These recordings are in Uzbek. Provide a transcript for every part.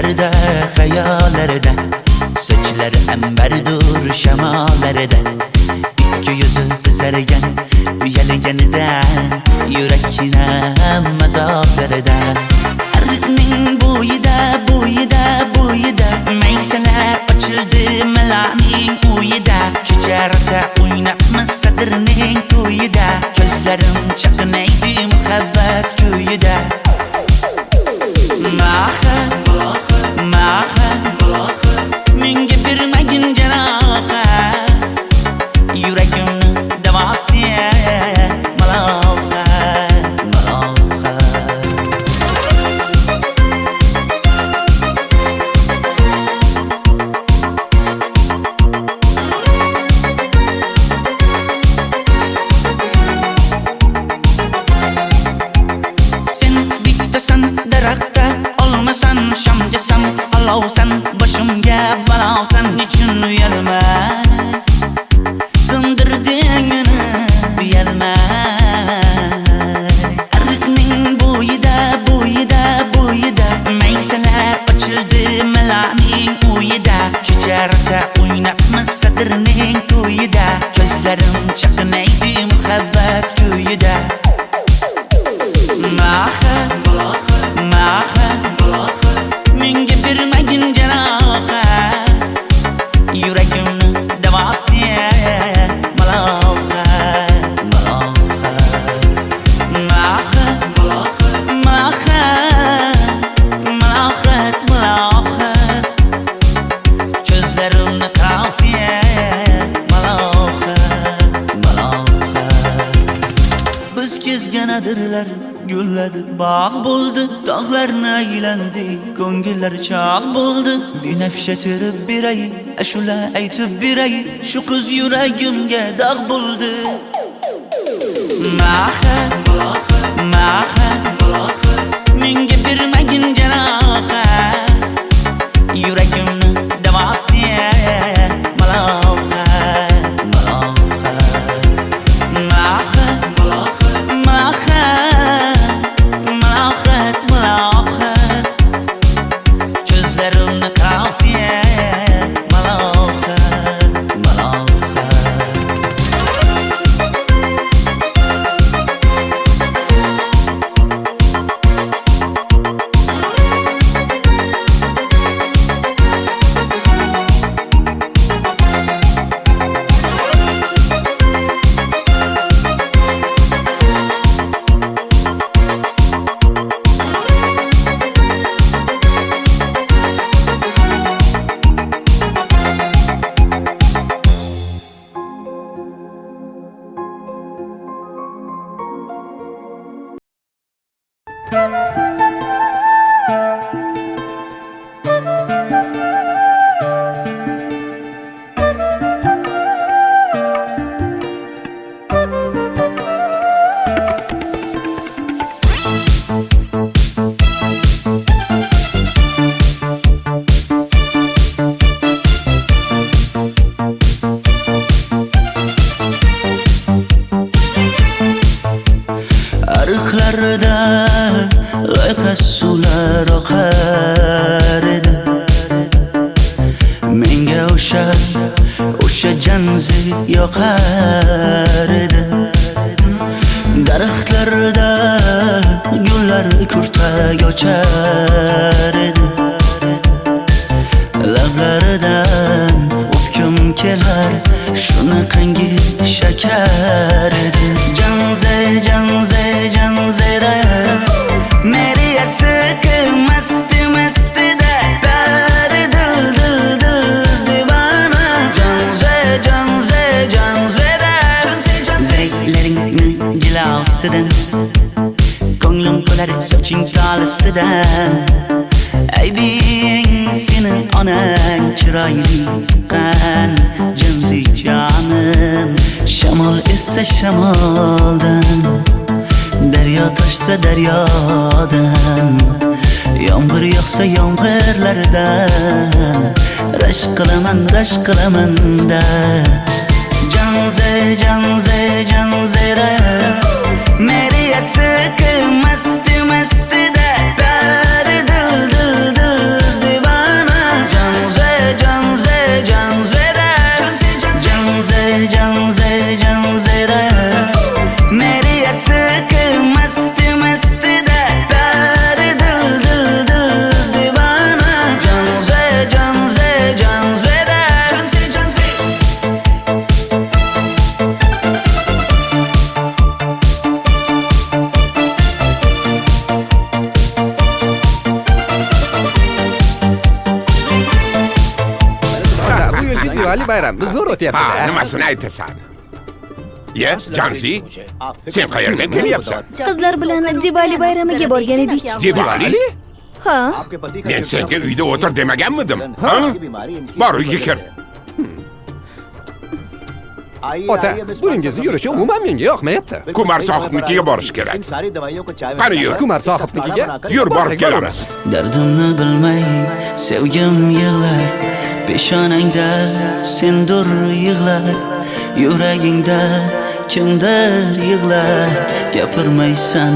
Düşlerde, hayallarda, saçları emberdur şemalarda. İki yüzü kızargan, uyalganidan, yurakina mazoblarda. Arıqning bo'yida, bo'yida, bo'yida, maysalar ochildi malaning uyida. Kecha rosa o'ynabmiz sadirning to'yida, ko'zlarim chaqnaydi muhabbat kuyida. Maha, maha, menga bermagin janoha, yuragimni davosi maloha, maloha. Sen bittasan daraxtda, olmasan shamgasan, olovsan boshimga balosan. Nechun uyalma, sindirding meni uyalma. Arıqning bo'yida, bo'yida, bo'yida, maysalar ochildi malaning uyida. Kecha rosa o'ynabmiz sadirning to'yida, ko'zlarim chaqnaydi muhabbat kuyida. Maha, maha, menga bermagin janoha, yuragimni davosi maloha, maloha. Maha, maha, malohat, malohat, ko'zlarimni tavsi maloha, maloha. Biz kezgan adirlar gulladi, bog' bo'ldi, tog'larni aylandi, ko'ngillar chog' bo'ldi. Binafsha terib beray, ashula aytib beray, shu qiz yuragimga dog' bo'ldi. Maha, maha, menga bermagin janoha, yuragimni davosi maloha, maloha. Maha, maha, malohat, malohat, ko'zlarimni tavsi maloha, maloha. Arıqlarda loyqa suvlar oqar edi, menga o'sha janzi yoqar edi. Daraxtlarda gullar kurtak ochar edi, lablaridan o'pkim kelar, shunaqangi shakar edi. Janze, janze, janzera, meri yarsiqi masti mastida, bari dil dil dil divana. Janze, janze, janzera, zeylaringni jilosidan, ko'nglim to'lar soching tolisidan. Aybing sening onang chiroyli qan, janzi jonim. Shamol essa shamoldan, daryo toshsa daryodan, yomg'ir yog'sa yomg'irlardan, rashk qilaman da. Janze, janze, janzera, meri yarsiqi masti mastida, bari dil dil dil Diwali bayramimiz zo'r Ha, o'tyapti-da. nimasini aytasan? Ye, Janzi, sen qayerdan kelyapsan? Qizlar bilan Diwali bayramiga borgan edik. Diwali? Ha, Men senga uyda o'tir demaganmidim? Ha? Bor, uyga kir. Ota, buningizni yurishi umuman menga yoqmayapti. Kumar sohibnikiga borish kerak. Qani yur. Kumar sohibnikiga Yur, borib borsak kelamiz. Dardimni bilmay sevgim yig'lar, peshonangda sendur yig'lar, yuragingda kimdir yig'lar. Gapirmaysan,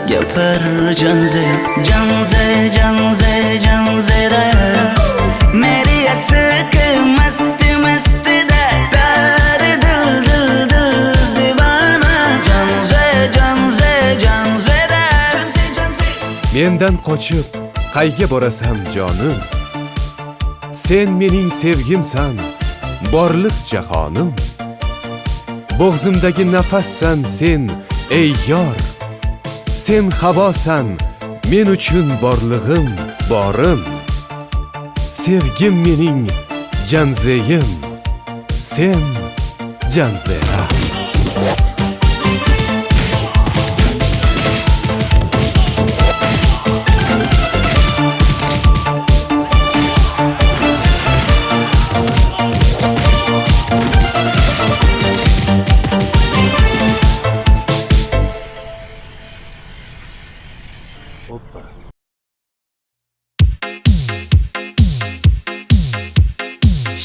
gapir Janze, Janze, Janze, Janzera. Meri aşık masti masti da pari dil dil dil divana. Janze, Janze, Janzera. Janze, Janze. Mendan qochib qayga borasan jonim? Sen mening sevgimsan, borliq jahonim. Bo'g'zimdagi nafassan sen, ey yor. Sen havosan, men uchun borlig'im, borim. Sevgim mening Janzeyim, sen Janzera.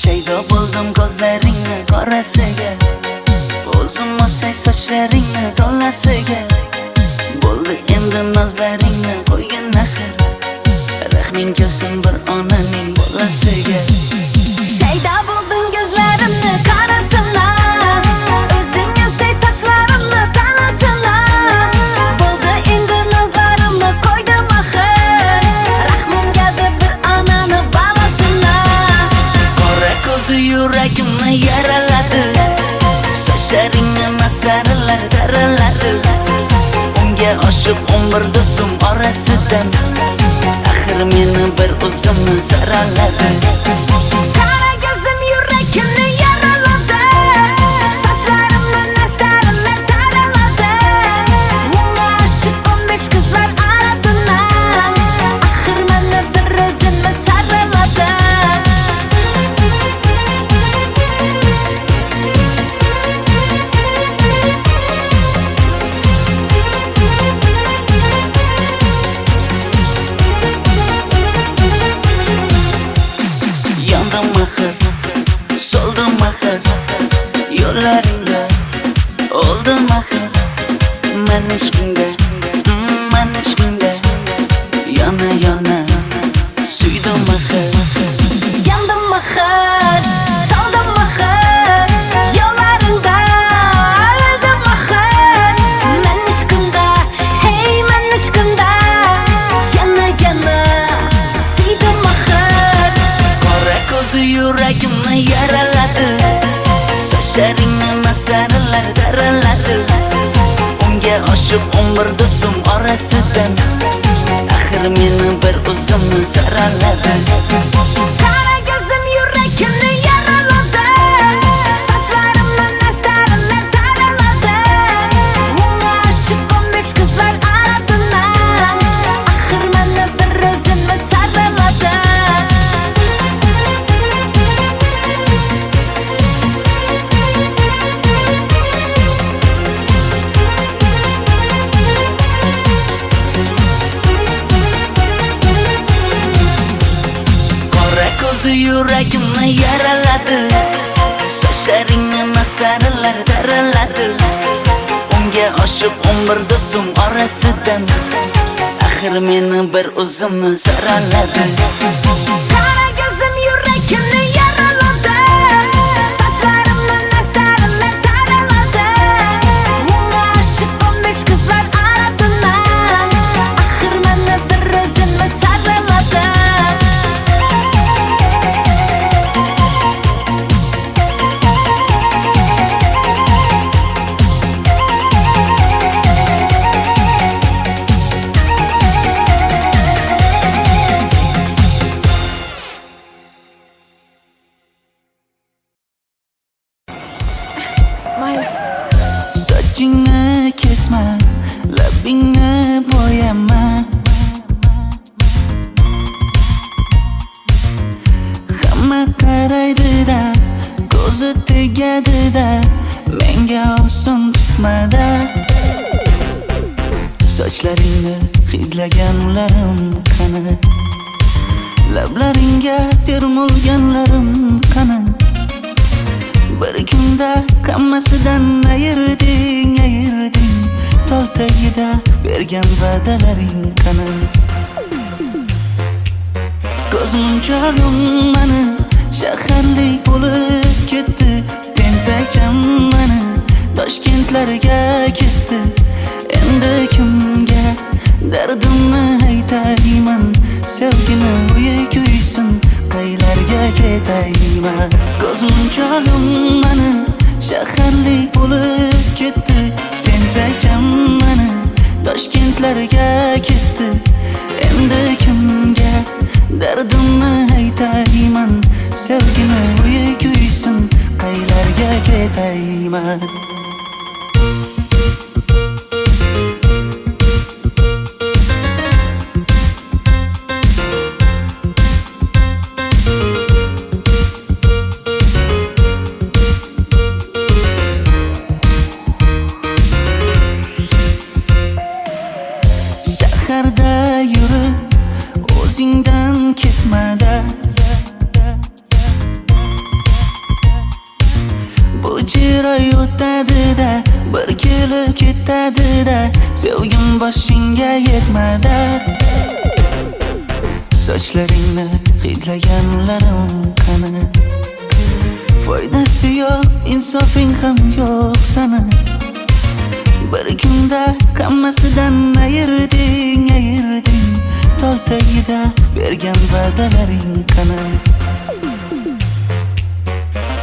Shaydo bo'ldim ko'zlaringni qorasiga, o'zim o'say sochlaringni to'lasiga. Bo'ldi endi nozlaringni qo'ygan naxir, rahming kelsin bir onaning bolasiga. shayda bo'lding ko'zlarimni qarasana, o'zing yasay sochlarimni tanasana. Bo'ldi endi nazlarimni qo'ydim axir, rahmim keldi bir onani bolasina. Qora ko'zi yuragimni yaraladi, sochlaringni mastarlar daraladi. Unga oshiq 11 do'stim orasidan, axir meni bir o'zimni zaraladi. Qara ko'zim yuragimni yaraladi, sochlarimni nastarlar taraladi. Unga oshiq 15 qizlar arasina, axir meni bir o'zimni saraladi. Yandım axir, soldim axir, yo'llaringda oldim axir. Men ishqingda, men ishqingda yana yana suydim axir. Yandım axir, soldim axir, yo'llaringda oldim axir. Men ishqimda, hey men ishqimda yana yana suydim axir. Qora ko'zi yuragimni yaraladi, sochlaringni mastarlar daraladi. Unga oshiq 11 do'stim orasidan, axir meni bir o'zimni zaraladi. Qara ko'zim yuragimni yaraladi, sochlarimni nastarlar taraladi. Unga oshiq 15 qizlar arasina, axir meni bir o'zimni saraladi. Qora ko'zi yuragimni yaraladi, sochlaringni mastarlar daraladi. Unga oshiq 11 do'stim orasidan, axir meni bir o'zimni zaraladi. Qara ko'zim yuragimni yaraladi, sochlarimni nastarlar taraladi. Unga oshiq 15 qizlar arasina, axir meni bir o'zimni saraladi. Sochlaringni hidlaganlarim qani? Lablaringga termulganlarim qani? Bir kunda hammasidan ayırding Tol tagida bergan va'dalaring qani? Ko'zmunchog'im mani shaharlik bo'lib ketdi. Tentakcham mani Toshkentlarga ketdi. Endi kimga dardimni aytayman? Sevgini uyi kuysin, qaylarga ketayman? Ko'zmunchog'im mani shaharlik bo'lib ketdi. Tentakcham mani Toshkentlarga ketdi. Endi kimga dardimni aytayman? Sevgini uyi kuysin, qaylarga ketayman? Shaharda yurib o'zingdan ketmada, bu jiroy o'tadi-da, bir kelib ketadi-da, sevgim boshingga yetmada. Sochlaringni hidlaganlarim qani? Foydasi yo'q, insofing ham yo'q sana. Bir kunda hammasidan ayırding Tol tagida bergan va'dalaring qani?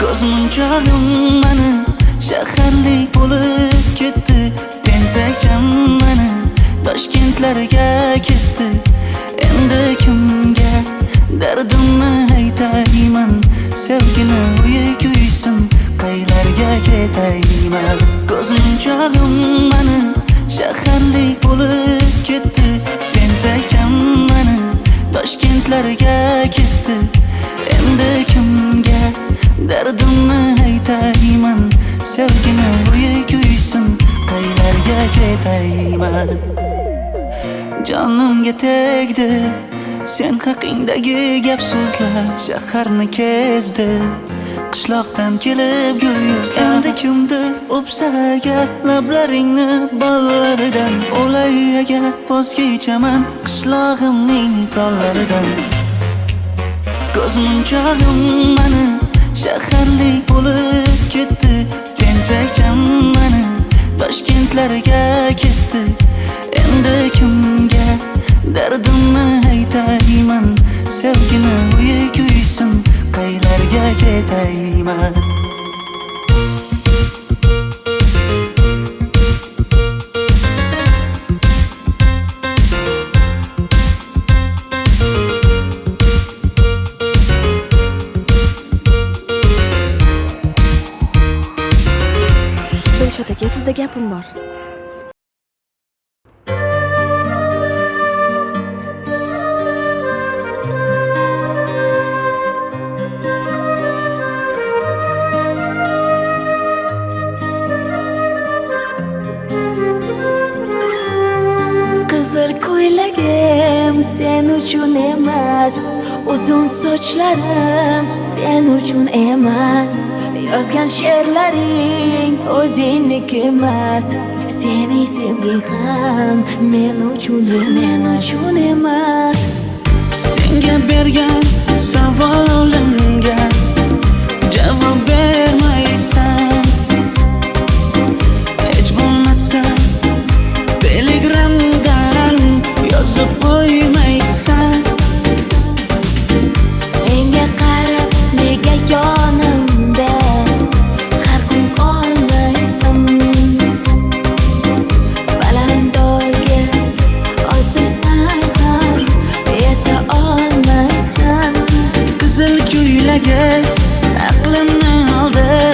Ko'zmunchog'im mani shaharlik bo'lib ketdi. Tentakcham mani Toshkentlarga ketdi. Endi kimga dardimni aytayman? Sevgini uyi kuysin, qaylarga ketayman? Ko'zmunchog'im mani shaharlik bo'lib ketdi. Tentakcham mani Toshkentlarga ketdi. Endi kimga dardimni aytayman? Sevgini uyi kuysin, qaylarga ketayman? Jonimga tegdi sen haqingdagi gap so'zlar, shaharni kezdi qishloqdan kelib gul yuzlar. Endi kimdir o'psa agar lablaringni bollaridan, o'lay agar voz kechaman qishlog'imning tollaridan. Ko'zmunchog'im mani shaharlik bo'lib ketdi. Tentakcham mani Toshkentlarga ketdi. Endi kimga dardimni aytayman? Sevgini uyi kuysin, qaylarga ketayman? Dilshod aka, sizda gapim bor. Qizil ko'ylagim sen uchun emas, uzun sochlarim sen uchun emas, yozgan she'rlaring o'zingniki emas, sening sevging ham men uchun emas. Senga bergan savolimga javob bermaysan. Hech bo'lmasa Telegramdan yozib qo'ymaysan. Menga qarab nega yonimda har kun qolmaysan? Balandorga osilsang ham yeta olmaysan. Qizil ko'ylagi aqlimni oldi.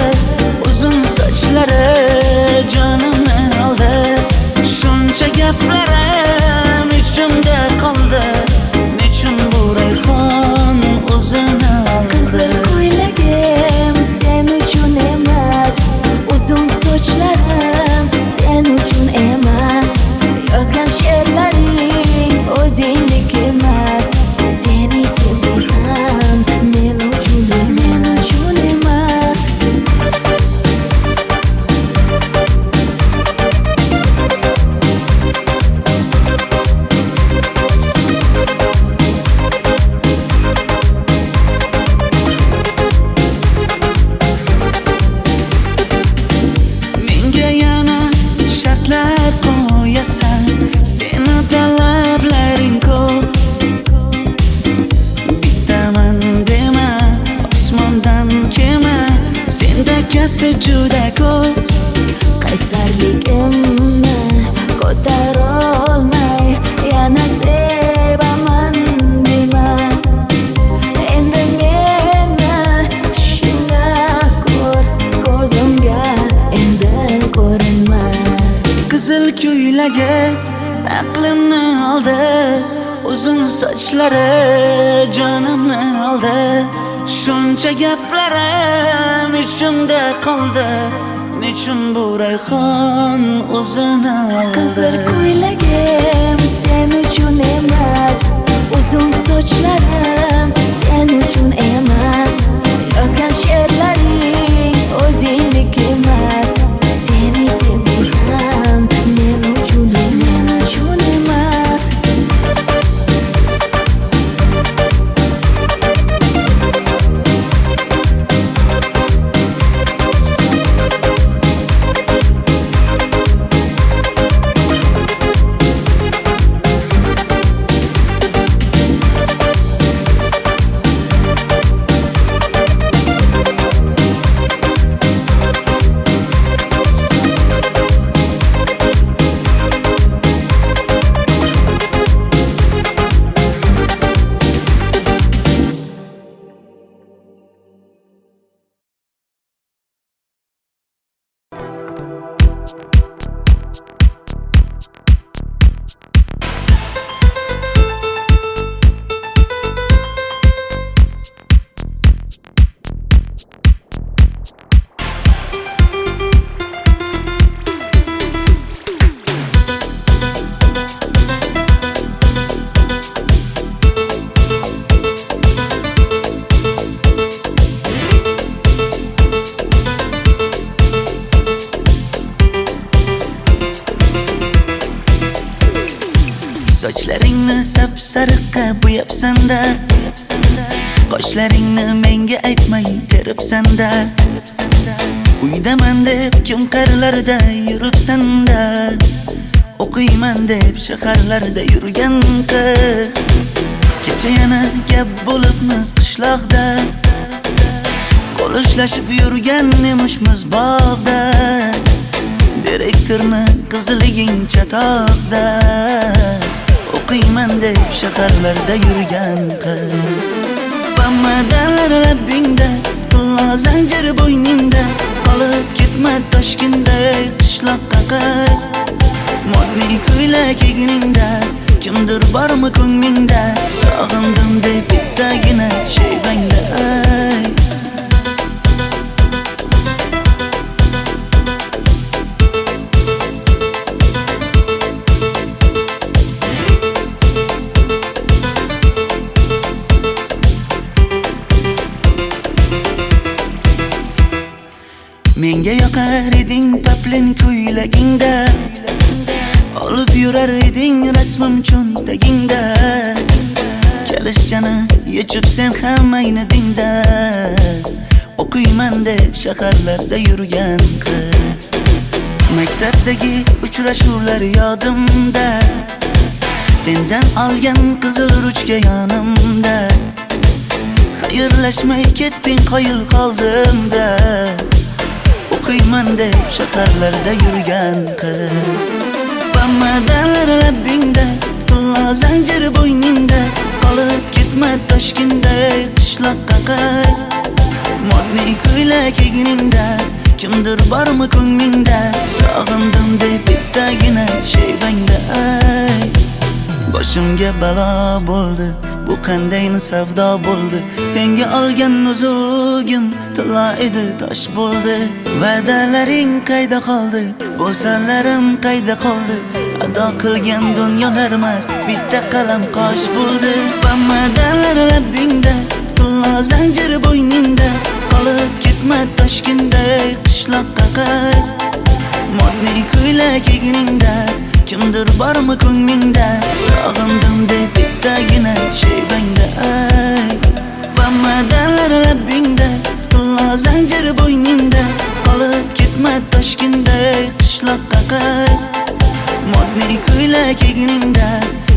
esa juda ko'p. qaysarligimni ko'tarolmay yana sevaman dema. Endi meni tushingda ko'r, ko'zimga endi ko'rinma. Qizil ko'ylagi aqlimni oldi, uzun sochlari jonimni oldi. Shuncha gaplarim ichimda qoldi, nechun bu rayhon o'zini oldi. Qizil ko'ylagim sen uchun emas, uzun sochlarim sen uchun emas. Yozgan she'rlaring o'zingdek emas. Seni sevdim men uchun emas. Sochlaringni sap-sariqqa bo'yabsan-da, qoshlaringni menga aytmay teribsan-da. Uydaman deb kim qarlarda yuribsan-da, o'qiyman deb shaharlarda yurgan qiz. Kecha yana gap bo'libmiz qishloqda, qo'l ushlashib yurgan emishmiz bog'da. Direktorni qiziliging chatoqda, o'qiyman deb shaharlarda yurgan qiz. Bamadanlar labbingda, tilla zanjir bo'yningda, qolib ketma Toshkentda qishloqqa qayt. Modniy ko'ylak egningda, kimdir bormi ko'nglingda, sog'indim deb bittagina shevangda ayt. Menga yoqar eding paplin ko'ylagingda, olib yurar eding rasmim cho'ntagingda. Kalishchani yechib sen ham aynadingda, o'qiyman deb shaharlarda yurgan qiz. Maktabdagi uchrashuvlar yodimda, sendan olgan qizil ruchka yonimda. Xayrlashmay ketding qoyil qoldimda, o'qiyman deb shaharlarda yurgan qiz. Bamadanlar labbingda, tilla zanjir bo'yningda, qolib ketma Toshkentda qishloqqa qayt. Modniy ko'ylak egningda, kimdir bormi ko'nglingda, sog'indim deb bittagina shevangda ayt. Boshimga balo bo'ldi, bu qanday savdo bo'ldi. Senga olgan nuzugim tilla edi, tosh bo'ldi. Va'dalaring qayda qoldi, bo'salarim qayda qoldi. Ado qilgan dunyolar emas, bitta qalam qosh bo'ldi. Bamadanlar labbingda, tilla zanjir bo'yningda, qolib ketma Toshkentda qishloqqa qayt. Modniy ko'ylak egningda, kimdir bormi ko'nglingda, sog'indim deb bittagina shevangda ayt. Bamadanlar labbingda, tilla zanjir bo'yningda, qolib ketma Toshkentda qishloqqa qayt. Modniy ko'ylak egningda,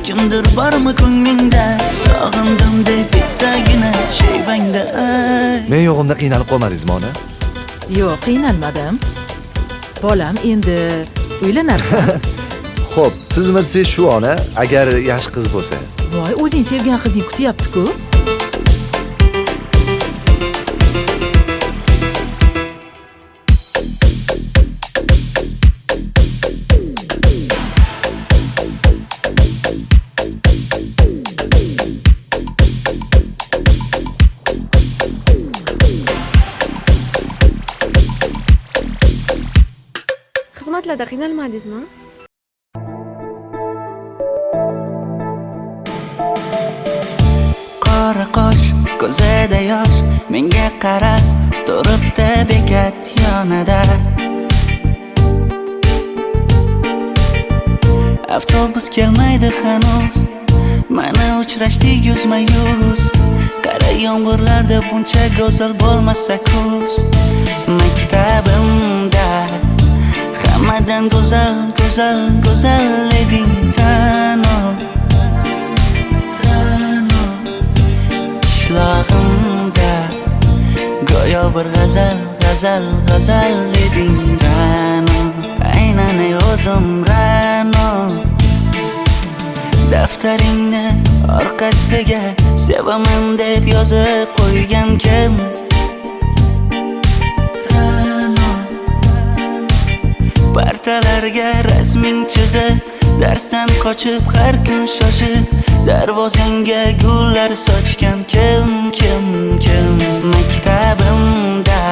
kimdir bormi ko'nglingda, sog'indim deb bittagina shevangda ayt. Men yo'g'imda qiynalib qolmadingizmi ona? Yo'q, qiynalmadim. Bolam, endi uylanarsan. Xo'p, siz shu ona agar yaxshi qiz bo'lsa. Voy, o'zing sevgan qizing kutyapti-ku. Xizmatlarda qiynalmadingizmi? Qora qosh, ko'zida yosh, menga qarab turibdi bekat yonida. Avtobus kelmaydi hanuz, mana uchrashdik yuzma-yuz. Qara yomg'irlarda buncha go'zal bo'lmasa kuz. Maktabimda hammadan go'zal, go'zal, go'zal eding Ra'no. Qishlog'imda go'yo bir g'azal, g'azal, g'azal eding Ra'no. Aynan o'zim Ra'no. Daftaringni orqasiga sevaman deb yozib qo'ygan kim? Partalarga rasming chizib, darsdan qochib har kun shoshib, darvozangga gullar sochgan kim? Maktabimda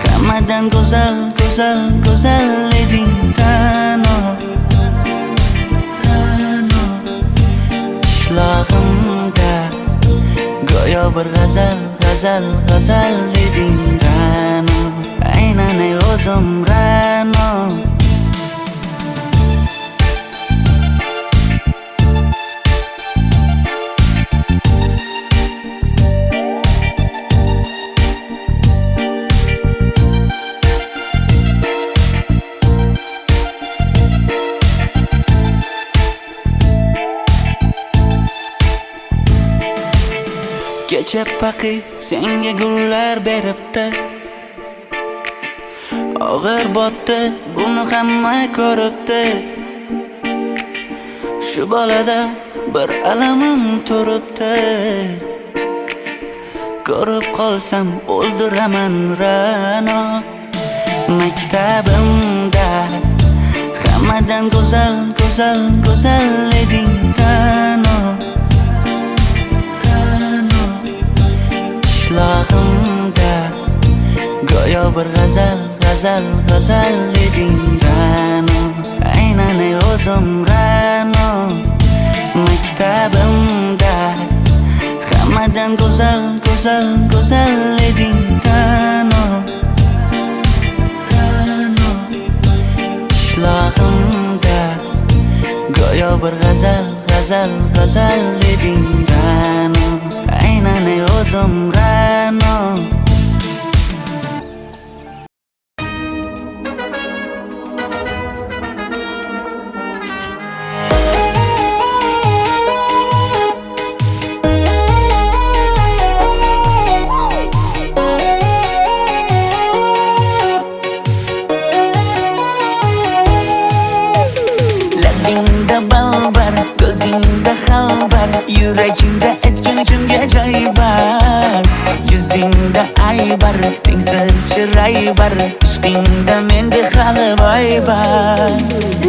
hammadan go'zal, go'zal, go'zal eding Ra'no. Qishlog'imda go'yo bir g'azal, g'azal, g'azal eding Ra'no. Aynan o'zim Ra'no. Kecha paqi senga gullar beribdi, og'ir botdi, buni hamma ko'ribdi. Shu bolada bir alamim turibdi, ko'rib qolsam o'ldiraman Ra'no. Maktabimda hammadan go'zal, go'zal, go'zal eding Ra'no. Qishlog'imda go'yo bir g'azal, g'azal, g'azal eding Ra'no. Aynan o'zim Ra'no. Maktabimda hammadan go'zal, go'zal, go'zal eding Ra'no. Qishlog'imda go'yo bir g'azal, g'azal, g'azal eding Ra'no. Aynan o'zim Ra'no. Labingda balbar, ko'zingda xalbar, yuragingda etgan kimga joy bar. Yuzingda aybar, tengsiz chiray bar, ishqingda menda hali boy bar.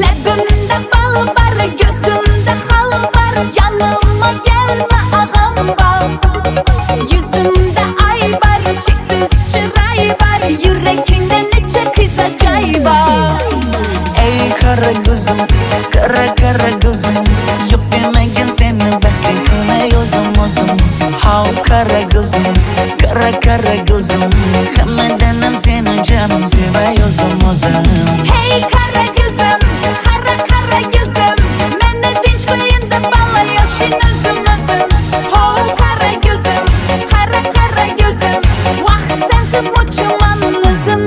Labimda balbar, ko'zimda xalbar, yanıma gelme ağam bal. Yuzimda aybar, cheksiz chiray bar, yuragingda necha qiza joy bar. Ey qara ko'zim, qara qara ko'zim, yo'q demagan seni baxtli qilay o'zim. Hav qara ko'zim, qara qara ko'zim, hammadan ham seni jonim sevay o'zim. Hey qara ko'zim, qara qara ko'zim, meni tinch qo'yinda balla yoshing o'zim. Hav qara ko'zim, qara qara ko'zim, vaqt sensiz mo'chiman o'zim.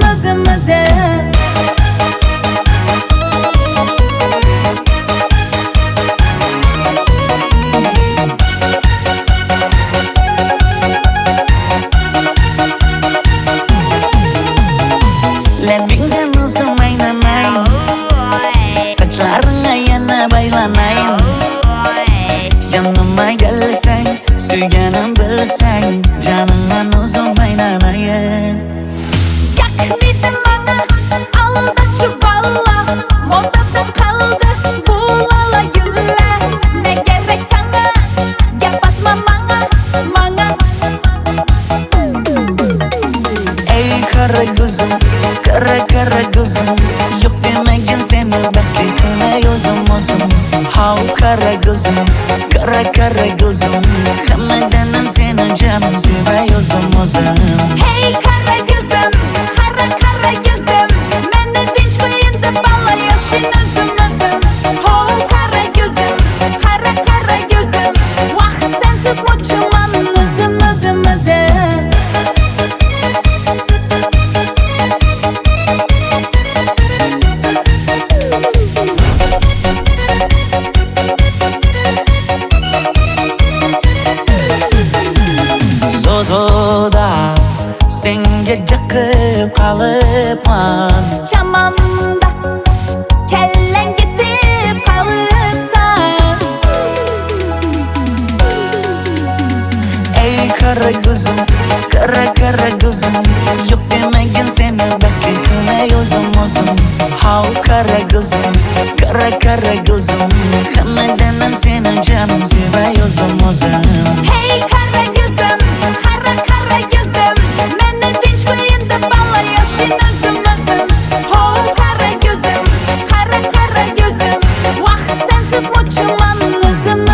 Kara kara gözüm Hammadanam seni canım sevay o'zim Hey kara gözüm, kara kara gözüm Meni tinch qo'yin deb balla yashin o'zim Ho kara gözüm, kara kara gözüm Vaqt sensiz mo'chiman o'zim Zozoda senga jiqib qolibman Chamamda kellang ketib qolibsan Ey kara gözüm kara kara gözüm Yok demagin seni baxtli qilay o'zim How kara gözüm kara gözüm Hammadanam seni canım sevay o'zim Hey kara gözüm, kara kara gözüm Meni tinch qo'yin deb balla yashin o'zim Ho kara gözüm, kara kara gözüm Vaqt sensiz mo'chiman o'zim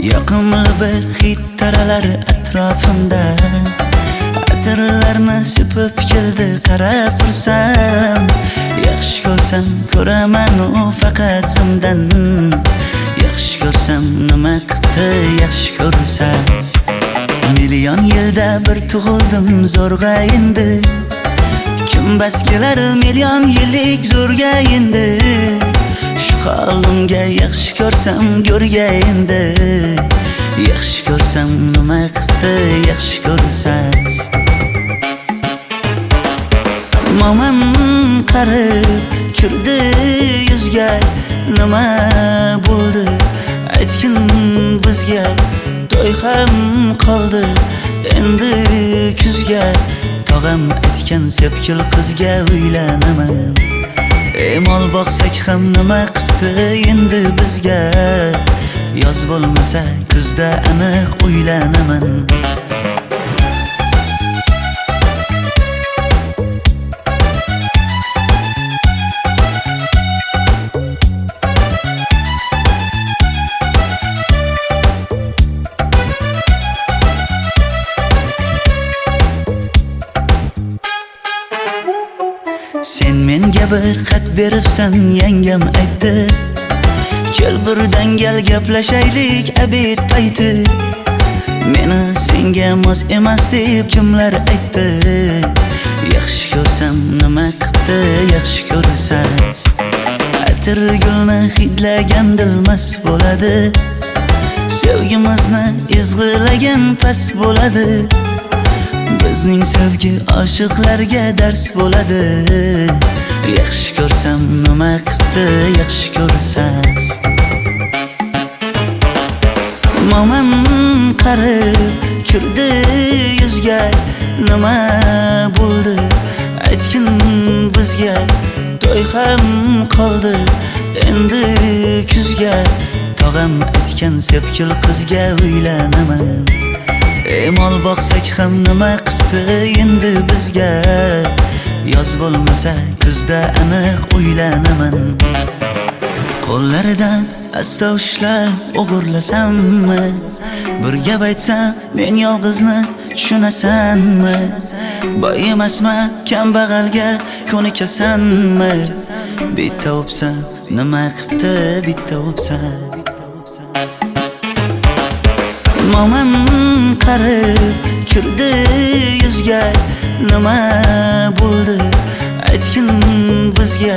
Yoqimli bir hid taralar atrofimda Atirlarni sepib keldi qarab tursam Yaxshi ko'rsam ko'raman u faqat simdan Yaxshi ko'rsam nima qildi yaxshi ko'rsam Million yilda bir tug'ildim zo'rg'a endi Kim bas kelar million yillik zo'rga endi Shu holimga yaxshi ko'rsam go'rga endi Yaxshi ko'rsam nima qildi yaxshi ko'rsam Momam qarib kirdi yuzga Nima bo'ldi aytgin bizga To'y ham qoldi endi kuzga Tog'am aytgan sepkil qizga uylanaman Mol boqsak ham nima qildi endi bizga Yoz bo'lmasa kuzda aniq uylanaman Sen menga bir xat beribsan yangam aytdi Kel birdan gal gaplashaylik abid payti Meni senga mos emas deb kimlar aytdi Yaxshi ko'rsam nima qildi yaxshi ko'rsam Atir gulni hidlagan dilmas bo'ladi Sevgimizni izg'ilagan pas bo'ladi Bizning sevgi oshiqlarga dars bo'ladi Yaxshi ko'rsam nima qildi yaxshi ko'rsam Momam qarib kirdi yuzga Nima bo'ldi aytgin bizga To'y ham qoldi endi kuzga Tog'am aytgan sepkil qizga uylanaman Mol boqsak ham nima qildi endi bizga Yoz bo'lmasa kuzda aniq uylanaman Qo'llaridan asta ushlab o'g'irlasammi Bir gap aytsam men yolg'izni tushunasanmi Boy emasman kambag'alga ko'nikasanmi Bitta o'psam nima qildi bitta o'psam Mo'min qarib kirdi yuzga, nima bo'ldi aytgin bizga.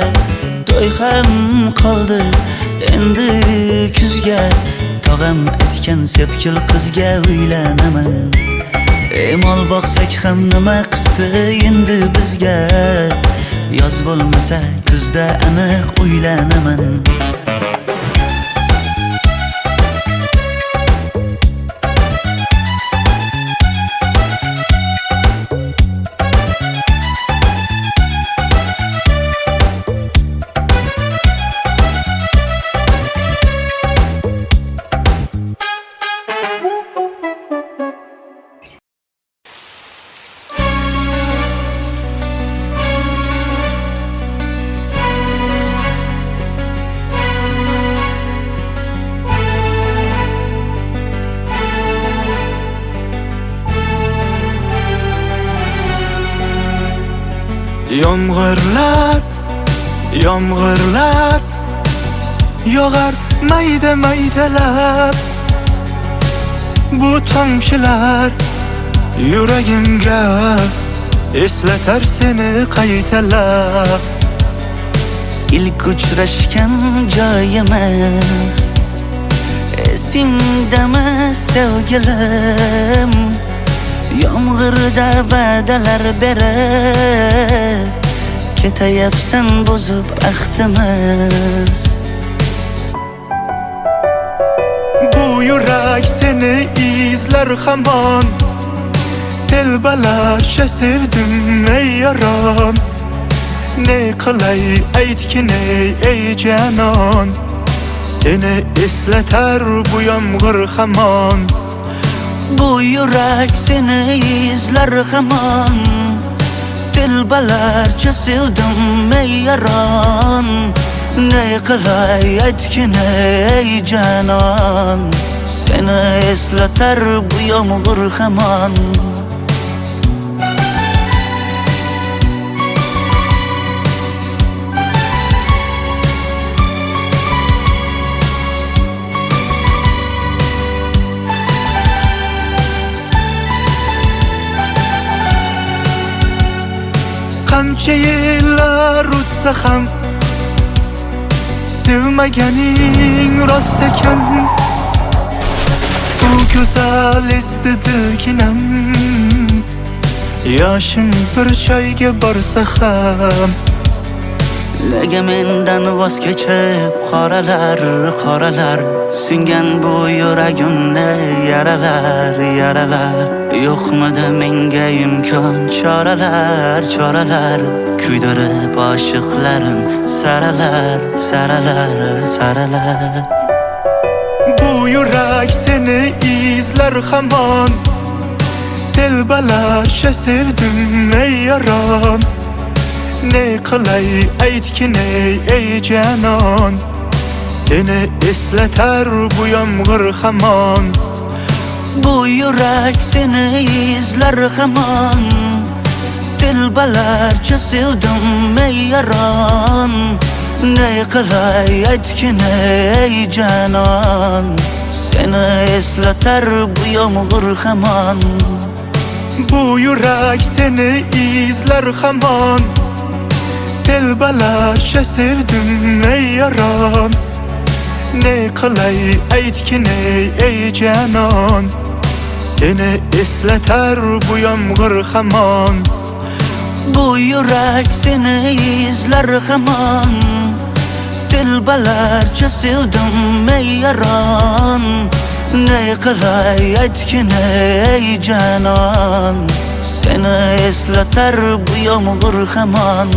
To'y ham qoldi endi kuzga, tog'am aytgan sepkil qizga uylanaman. Mol boqsak ham nima qipti endi bizga, yoz bo'lmasa kuzda aniq uylanaman. Yomg'irlar, yomg'irlar yog'ar mayda maydalab. Bu tomchilar yuragimga eslatar seni qaytalab. İlk uchrashgan joyimiz esingdami sevgilim? Yomg'irda va'dalar berib ketayapsan bozib ahdimiz. Bu yurak seni izler hamon, telbalarcha sevdim ey yaron. Ne qilay aytgin ey canon, seni eslatar bu yomg'ir hamon. Bu yurak seni izler hamon, telbalarcha sevdim ey yaron. Ne qilay aytgin ey canon, seni eslatar bu yomg'ir hamon. Qancha yillar o'tsa ham sevmaganing rost ekan. Bu go'zal esdi dilginam, yoshim bir joyga borsa ham. Nega mendan voz kechib qoralar, qoralar singan bu yuragimni yaralar, yaralar. Yo'qmidi menga imkon choralar, choralar kuydirib oshiqlarim saralar, saralar, saralar. Bu yurak seni izler hamon, telbalarcha sevdim ey yaron. Ne qilay aytgin ey canon, seni eslatar bu yomg'ir hamon. Bu yurak seni izler hamon, telbalarcha sevdim ey yaron. Ne qilay aytgin ey canon, seni eslatar bu yomg'ir hamon. Bu yurak seni izler hamon, telbalarcha sevdim ey yaron. Ne qilay aytgin ey canon, seni eslatar bu yomg'ir hamon. Bu yurak seni izler hamon, telbalarcha sevdim ey yaron. Ne qilay aytgin ey canon, seni eslatar bu yomg'ir hamon.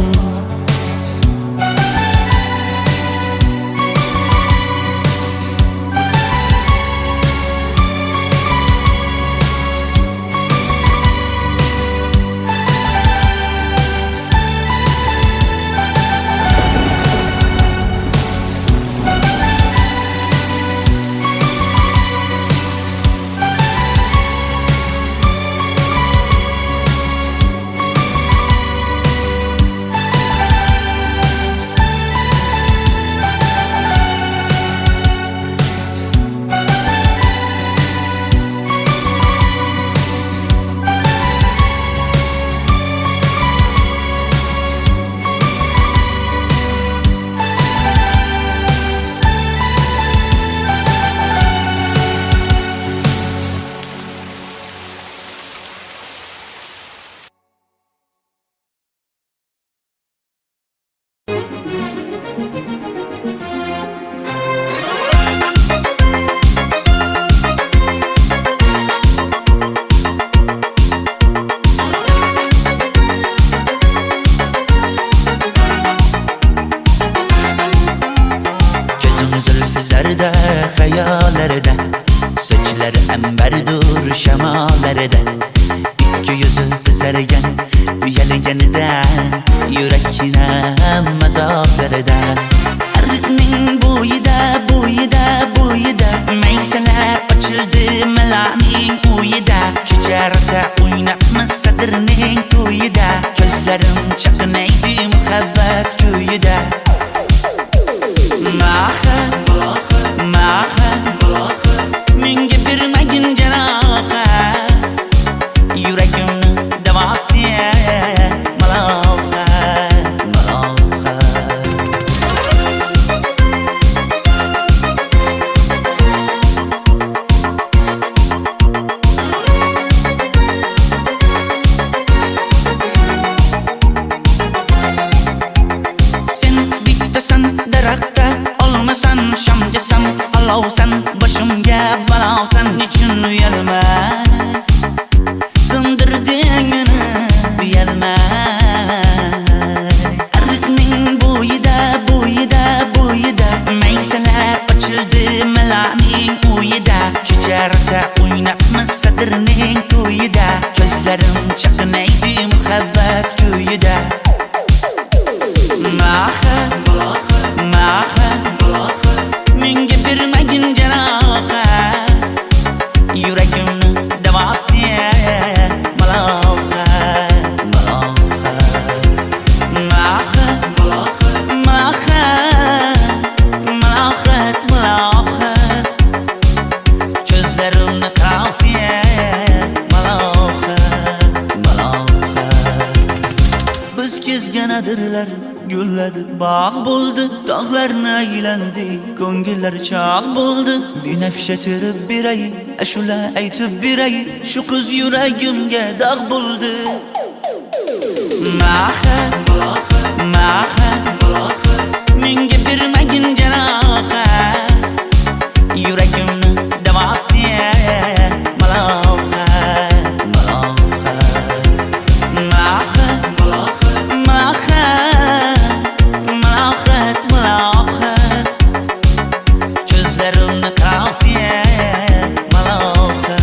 yuzi qizargan uyalganidan yurakkinam azoblaridan ariqning bo'yida maysalar ochildi malaning uyida kecharsa o'ynabmiz sadirning to'yida ko'zlarim chaqnaydi muhabbat ko'yida maha menga bermagin jarohat yuragimni davosi maloha sen bittasan daraxtda olmasan shamgasan olovsan boshimga balosan nechun uyalma sindirding meni uyalma ariqning bo'yida maysalar ochildi malaning uyida kecharsa o'ynabmiz sadirning to'yida ko'zlarim chaqnaydi muhabbat ko'yida maha menga bermagin jarohat yuragimni davosi maloha ko'zlarimni tavsiya maloha biz kezgan adirlar gulladi bog' bo'ldi tog'larni aylandi ko'ngillar chog' bo'ldi binafsha terib beray ashula aytib beray shu qiz yuragimga dog' bo'ldi maha menga bermagin jarohat yuragimni davosi maloha ko'zlarimni tavsiya maloha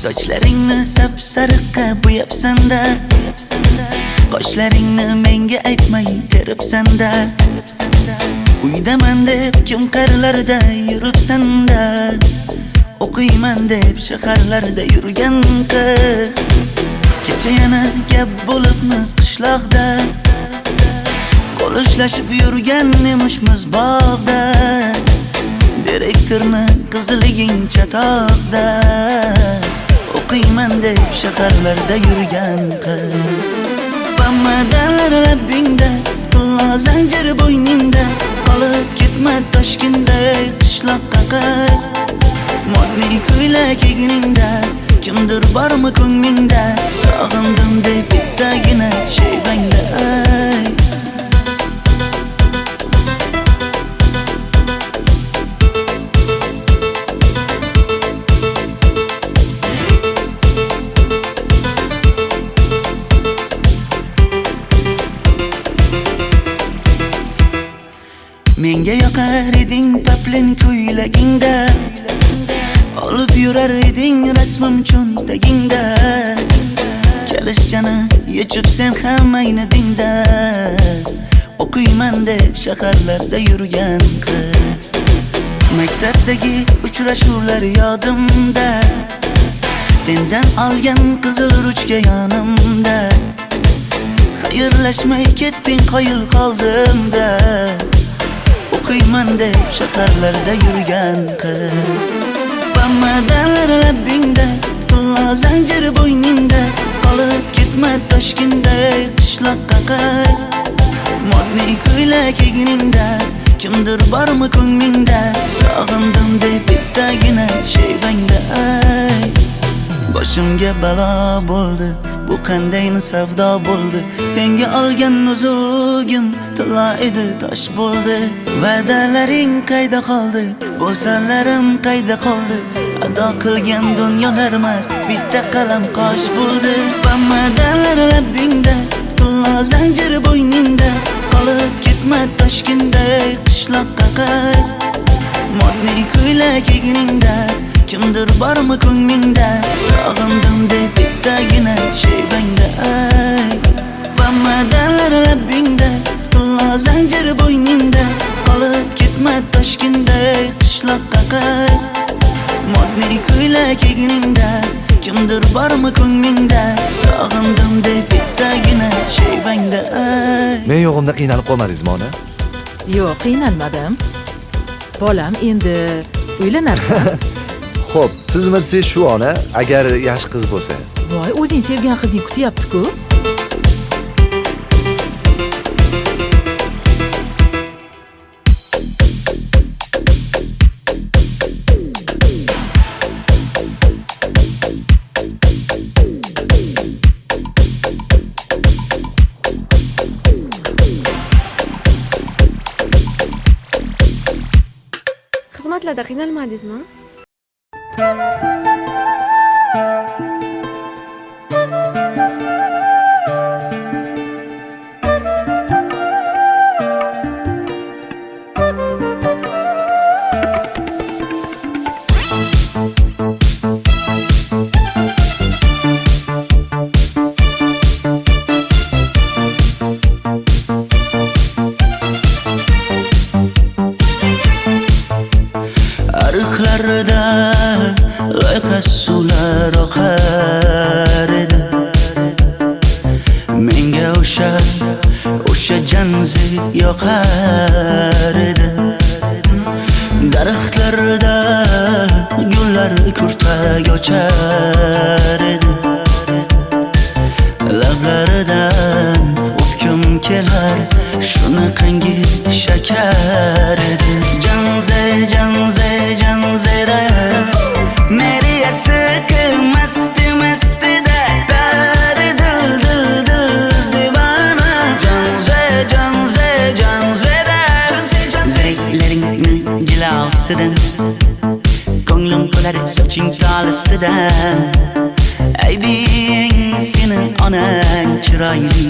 Sochlaringni sapsariqqa bo'yabsan-da, qoshlaringni menga aytmay teribsan-da, uydaman deb kim qarlarda yuribsan-da, o'qiyman deb shaharlarda yurgan qiz, kecha yana gap bo'libmiz qishloqda, qo'l ushlashib yurgan emishmiz bog'da, direktorni qiziliging chatoqda, o'qiyman deb shaharlarda yurgan qiz. Bamadalar labbingda, qullo zanjir bo'yningda, qolib ketma Toshkentda qishloqqa qayt. Modniy ko'ylak egningda, kimdir bormi ko'nglingda, sog'indim deb bittagina shevangda ayt. Menga yoqar eding paplin ko'ylagingda, olib yurar eding rasmim cho'ntagingda, qilishchani yechib sen ham ayni dingda o'qiyman deb shaharlarda yurgan qiz. Maktabdagi uchrashuvlar yodimda, sendan olgan qizil ruchka yonimda. Xayrlashmay ketding qoyil qoldimda, o'qiyman deb shaharlarda yurgan qiz. Bamadan labbingda, pulla zanjir bo'yningda, qolib ketma Toshkentday qishloqqa qayt. Modniy ko'ylak egningda, kimdir bormi ko'nglingda, sog'indim deb bittagina shevangda ay. Boshimga balo bo'ldi, bu qanday savdo bo'ldi. Senga olgan nuzugim tilla edi, tosh bo'ldi. Va'dalaring qayda qoldi, bo'salarim qayda qoldi? Ado qilgan dunyolar emas, bitta qalam qosh bo'ldi. Bamadanlar labbingda, tilla zanjir bo'yningda, qolib ketma Toshkentday qishloqqa qayt. Modniy ko'ylak egningda, kimdir bormi ko'nglingda, sog'indim deb bittagina shevangda ay. Bamadanlar labbingda, tilla zanjir bo'yningda, qolib ketma Toshkentday qishloqqa qayt. Modniy ko'ylak egningda, kimdir bormi ko'nglingda, sog'indim deb bittagina shevangda ay. Men yo'g'imda qiynalib qolmadingizmi ona? Yo'q, qiynalmadim. Bolam, endi uylanarsan. Xo'p, siz bilsangiz shu ona, agar yaxshi qiz bo'lsa. Voy, o'zing sevgan qizing kutyapti-ku. Xizmatlarda qiynalmadingizmi? Ariqlarda loyqa suvlar oqar edi. Menga o'sha janzi yoqar edi. Daraxtlarda gullar kurtak ochar edi. Lablaridan o'pkim kelar, shunaqangi shakar edi. Janze janze janzera, meri yarsiqi masti mastida, dari dil dil dil divana. Janze janze janzera, zeylaringni jilosidan, ko'nglim qolar soching tolisidan. Aybing sening onang chiroyli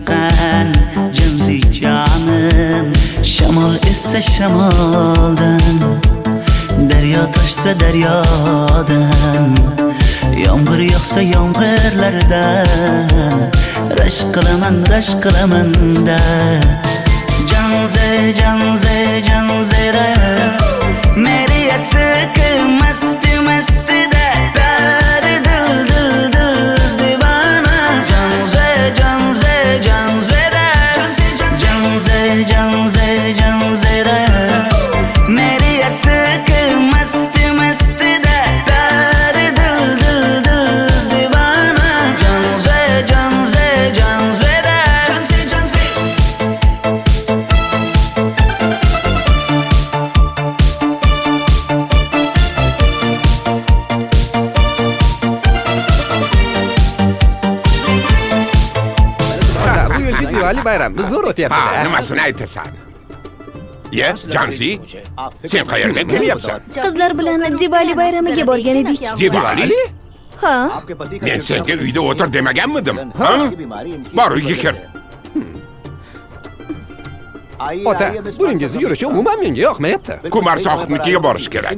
qan, janzi jonim. Shamol essa shamoldan, daryo toshsa daryodan, yomg'ir yog'sa yomg'irlardan, rashk qilaman da. Janze janze janzera, meri yarsiqi masti mastida, dari dil dil dil divana. Janze janze janzera, janze janze janzera, meri yarsiqi masti mastida, dari dil dil dil divana. Janze janze janzera, Bu yilgi Diwali bayrami zo'r Ha, o'tyapti-da. nimasini aytasan? Ye, Janzi, sen qayerdan kelyapsan? Qizlar bilan Diwali bayramiga borgan edik. Diwali? Ha, Men senga uyda o'tir demaganmidim? Ha? Bor uyga kir. Ota, buningizni yurishi umuman menga yoqmayapti. Kumar sohibnikiga borish kerak.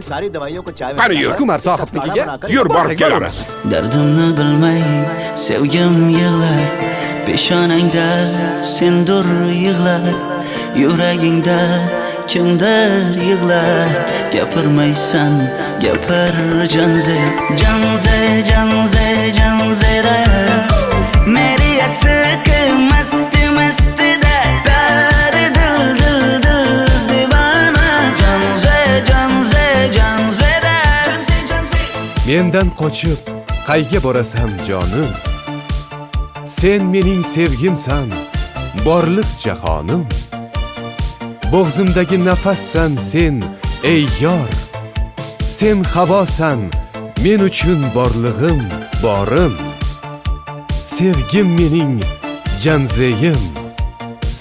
Qani yur. Kumar sohibnikiga Yur, borib borsak kelamiz. Dardimni bilmay sevgim yig'lar, peshonangda sendur yig'lar, yuragingda kimdir yig'lar. Gapirmaysan, gapir janze, janze, janze, janzera. Meri aşık masti masti de peri dil dil dil divana. Janze, janze, janzera. Mendan qochib qayga borasan jonim? Sen mening sevgimsan, borliq jahonim. Bo'g'zimdagi nafassan sen, ey yor. Sen havosan, men uchun borlig'im, borim. Sevgim mening janzeyim,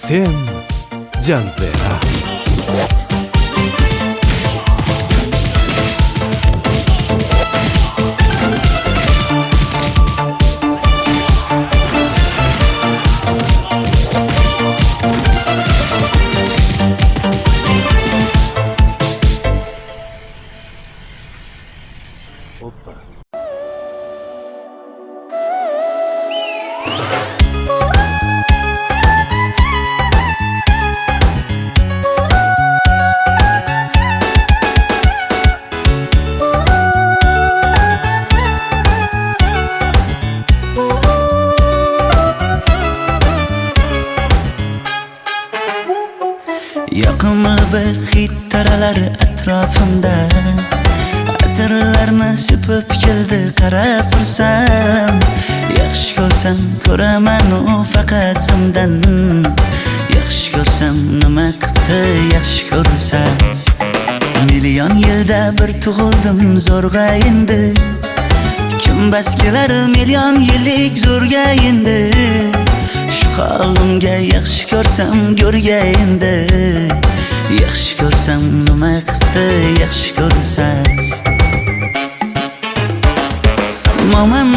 sen janzera. Yoqimli bir hid taralar atrofimda, atirlarni sepib keldi qarab tursam. Yaxshi ko'rsam ko'raman u faqat simdan, yaxshi ko'rsam nima qildi yaxshi ko'rsa. Million yilda bir tug'ildim zo'rg'a endi, kim bas kelar million yillik zo'rga endi. Halimga yaxshi ko'rsam go'rga endi, yaxshi ko'rsam nima qildi yaxshi ko'rsa. Momam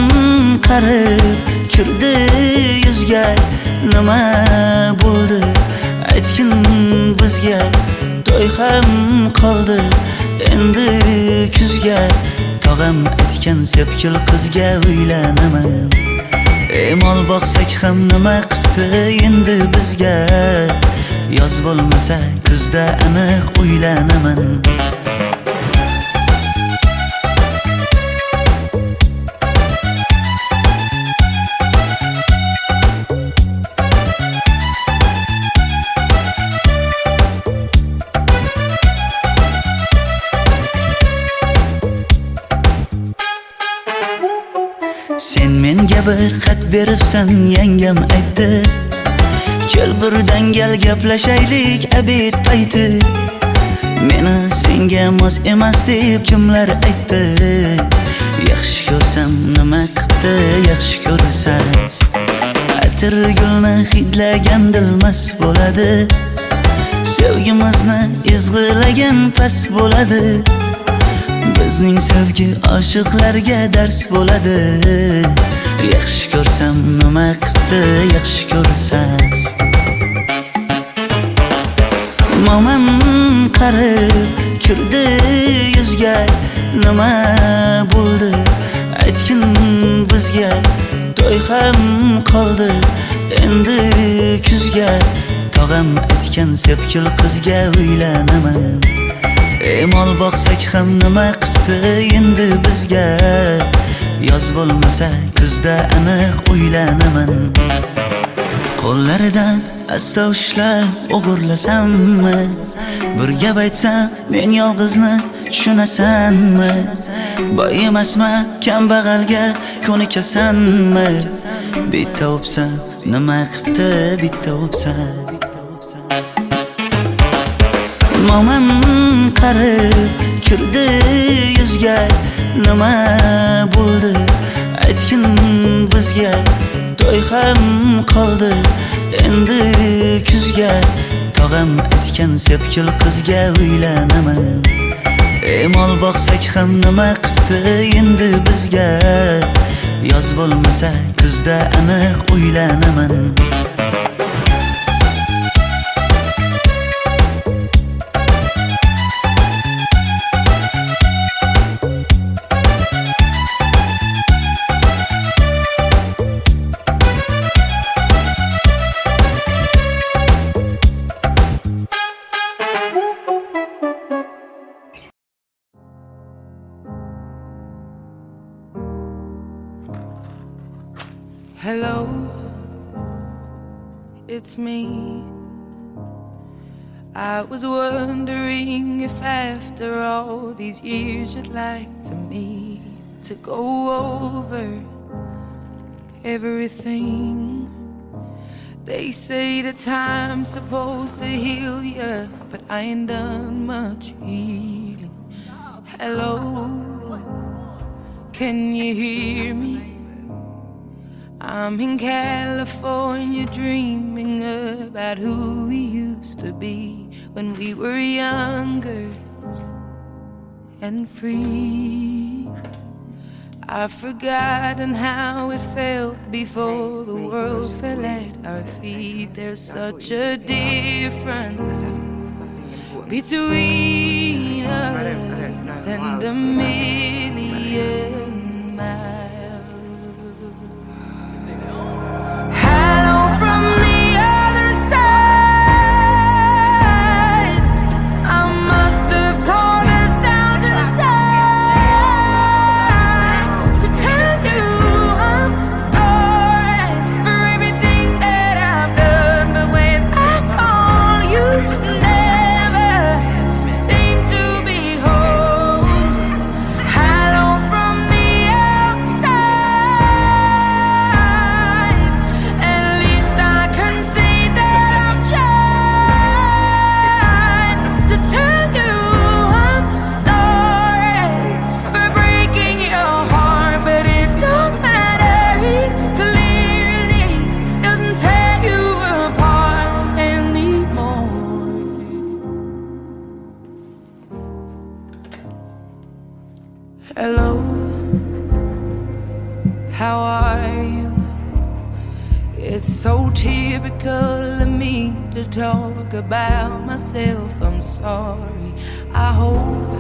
qarib kirdi yuzga, nima bo'ldi aytgin bizga. To'y ham qoldi endi kuzga, tog'am aytgan sepkil qizga uylanaman. Mol boqsak ham nima qildi endi bizga, yoz bo'lmasa kuzda aniq uylanaman. Sen menga bir xat beribsan, yangam aytdi. Kel birdan gal gaplashaylik abid payti. Meni senga mos emas deb kimlar aytdi. Yaxshi ko'rsam nima qildi yaxshi ko'rsa. Atir gulni hidlagan dilmas bo'ladi, sevgimizni izg'ilagan pas bo'ladi. Bizning sevgi oshiqlarga dars bo'ladi. Yaxshi ko'rsam nima qildi yaxshi ko'rsa. Momam qarib kirdi yuzga, nima bo'ldi aytgin bizga. To'y ham qoldi endi kuzga, tog'am aytgan sepkil qizga uylanaman. Mol boqsak ham nima qildi endi bizga, yoz bo'lmasa kuzda aniq uylanaman. Qo'llaridan asta ushlab o'g'irlasammi, bir gap aytsam men yolg'izni tushunasanmi? Boy emasman kambag'alga ko'nikasanmi? Bitta o'psa nima qildi bitta o'psa. Momam qarib kirdi yuzga, nima bo'ldi aytgin bizga. To'y ham qoldi endi kuzga, tog'am aytgan sepkil qizga uylanaman. Mol boqsak ham nima qildi endi bizga, yoz bo'lmasa kuzda aniq uylanaman. it's me. I was wondering if after all these years you'd like to meet to go over everything. They say the time's supposed to heal ya, but I ain't done much healing. Hello, can you hear me? I'm in California dreaming about who we used to be when we were younger and free. I've forgotten how it felt before the world fell at our feet. There's such a difference between us and a million miles. Hello from the other side. I must have called 1,000 times to tell you I'm sorry for everything that I've done. But when I call, you never seem to be home. Hello from the outside. At least I can say that I've tried to tell you I'm sorry for breaking your heart, but it don't matter. It clearly doesn't tear you apart anymore. Hello, how are you? It's so typical of me to talk about myself. I'm sorry. I hope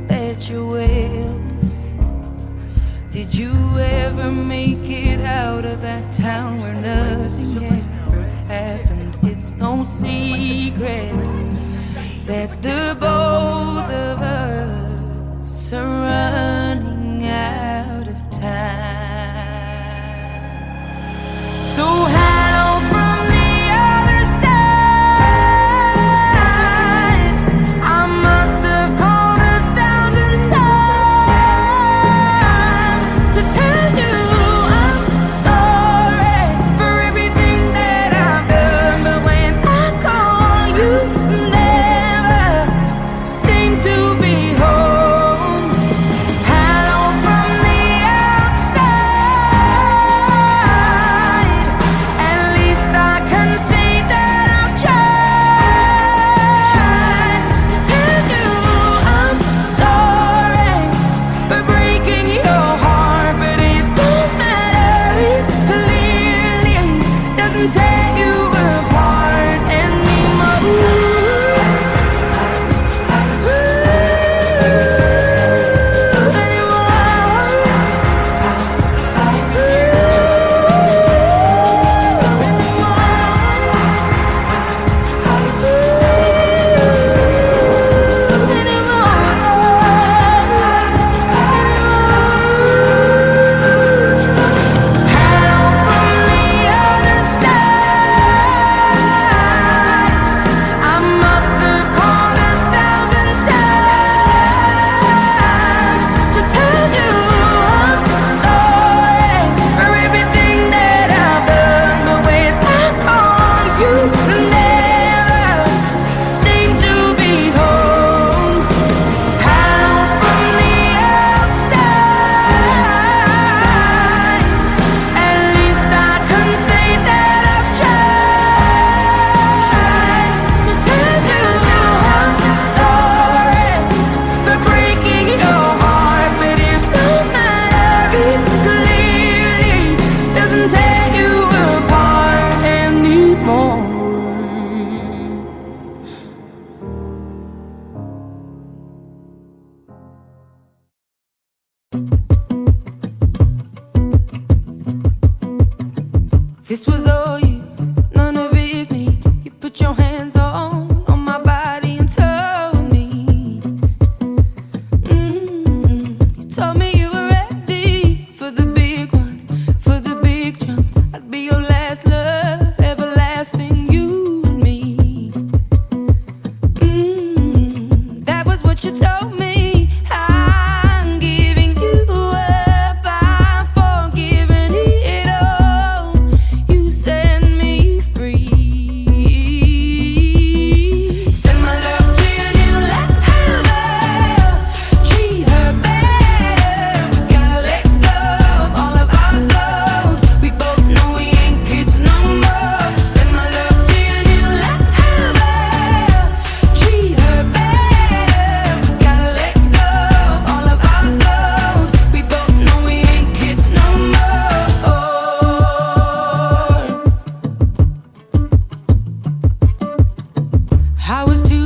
that you're well. Did you ever make it out of that town where nothing ever happened? It's no secret that the both of us are running out of time. So hello from the other side. I must have called 1,000 times to tell you I'm sorry for everything that I've done. But when I call, you never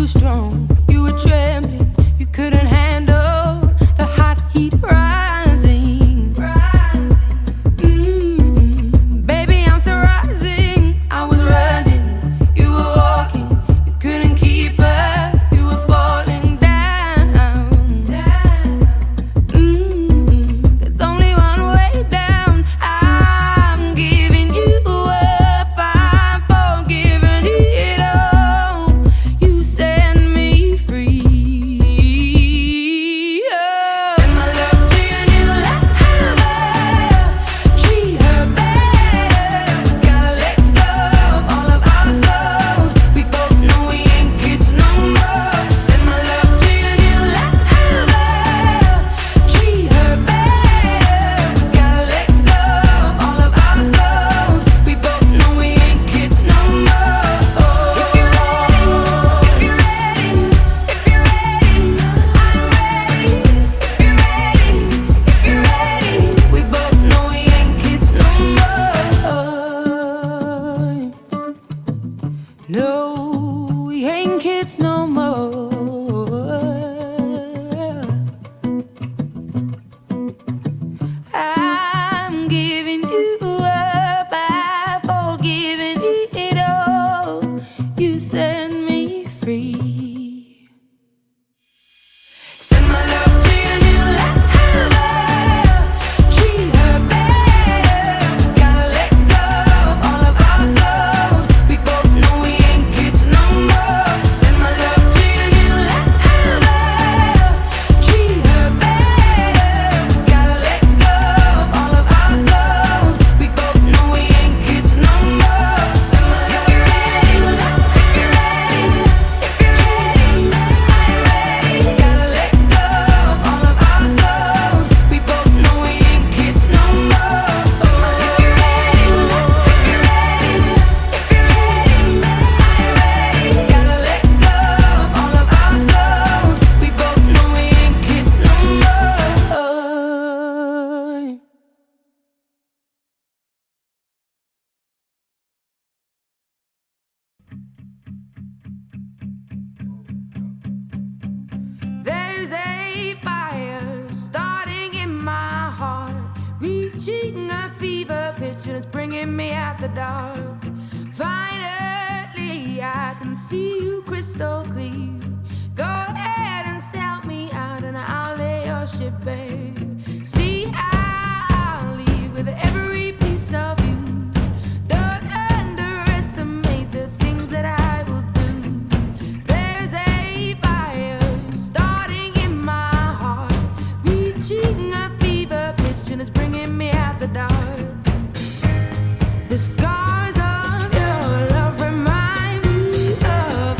too strong. You were trembling, you couldn't handle the hot heat rising. Baby, I'm still rising. I was running, you were walking, you couldn't keep up, you were falling down. There's only one way down. I'm giving you up, I'm forgiving it all. You set me free. Send my love to your new lover. Treat her better. Gotta let go of all of our goals. We both know we ain't kids no more. Send my love to your new lover. Treat her better. Gotta let go of all of our goals. We both know we ain't kids no more. If you're ready, if you're ready, if you're ready, I'm ready. If you're ready, if you're ready, we both know we ain't kids no more. No, we ain't kids no more. I'm giving you up, I've forgiven it all. You set me free. Send my love to your new lover. Treat her better. Gotta let go of all of our goals. We both know we ain't kids no more. Send my love to your new lover. Treat her better. Gotta let go of all of our goals. We both know we ain't kids no more. Send my love to your new lover. If you're ready, if you're ready, I'm ready. Gotta let go of all of our goals. We both know we ain't kids no more. If you're ready, if you're ready, if you're ready, I'm ready. Gotta let go of all of our goals. We both know we ain't kids no more. There's a fire starting in my heart, reaching a fever pitch and it's bringing me out the dark. Finally, I can see you crystal clear. Go ahead and sell me out and I'll lay your ship bare. See, I'll leave with every piece of you. Don't underestimate the things that I will do. There's a fire starting in my heart, reaching a fever pitch and it's bringing me out the dark. The scars of your love remind me of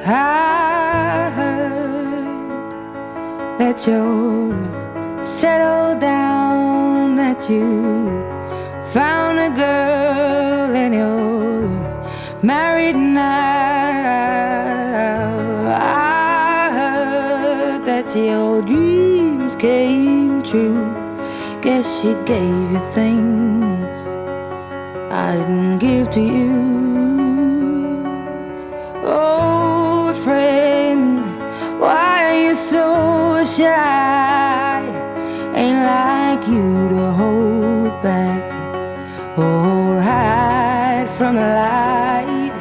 I heard that you're settled down, that you found a girl and you're married now. I heard that your dreams came true. Guess she gave you things I didn't give to you. Old friend, why are you so shy? Ain't like you to hold back or hide from the light.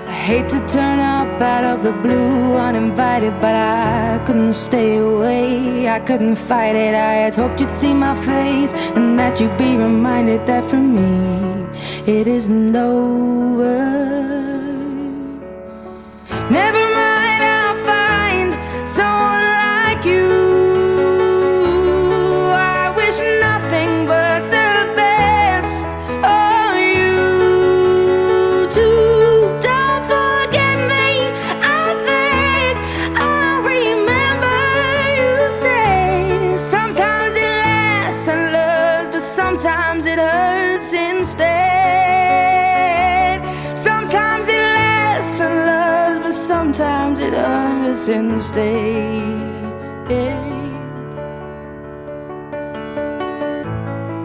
I hate to turn up out of the blue uninvited, but I couldn't stay away, I couldn't fight it. I had hoped you'd see my face and that you'd be reminded that for me it isn't over. Never mind, I'll find someone like you. I wish nothing but the best for you too. Don't forget me, I beg. I'll remember you say sometimes it lasts and loves, but sometimes it hurts instead. Sometimes it lasts and loves, but sometimes it hurts instead.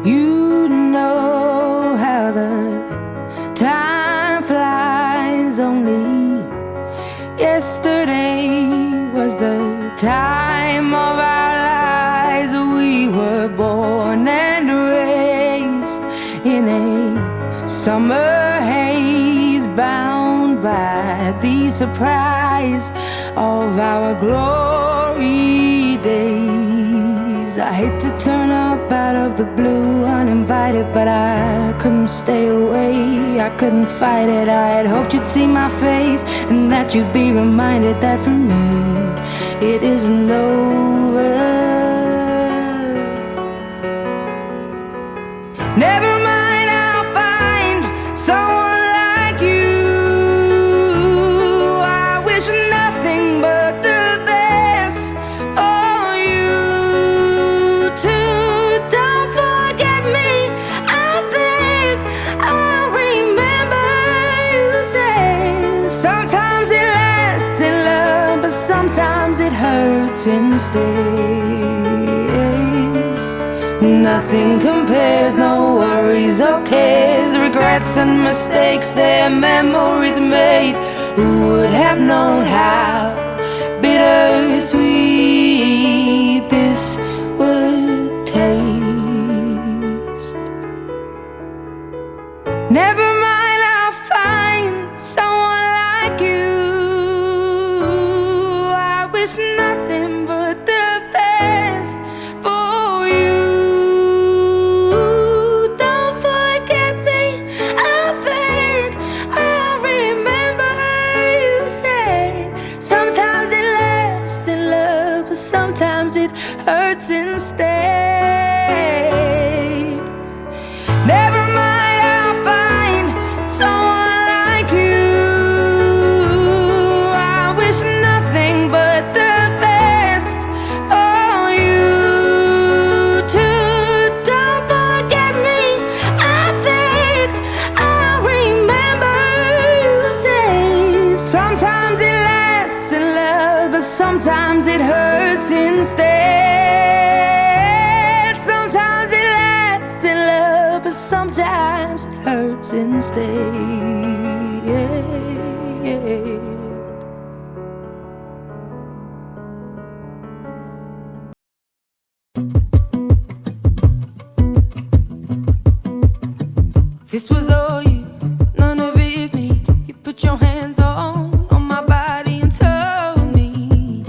You know how the time flies. Only yesterday was the time of our lives. We were born and raised in a summer haze, bound by the surprise of our glory days. I hate to turn up out of the blue uninvited, but I couldn't stay away, I couldn't fight it. I had hoped you'd see my face and that you'd be reminded that for me it isn't over. Never mind, I'll find someone like you. I wish nothing but the best for you too. Don't forget me, I beg. I'll remember you say sometimes it lasts in love, but sometimes it hurts instead. Nothing compares, no worries or cares, regrets and mistakes, their memories made. Who would have known how bittersweet this would taste? Never mind, I'll find someone like you. I wish nothing but the best for you. Don't forget me, I beg. I'll remember you said sometimes it lasts in love, but sometimes it hurts instead. Never mind, I'll find someone like you. I wish nothing but the best for you too. Don't forget me, I beg. I'll remember you say sometimes it lasts in love, but sometimes it hurts instead. Sometimes it lasts in love, but sometimes it hurts instead. This was all you, none of it me. You put your hands on my body and told me,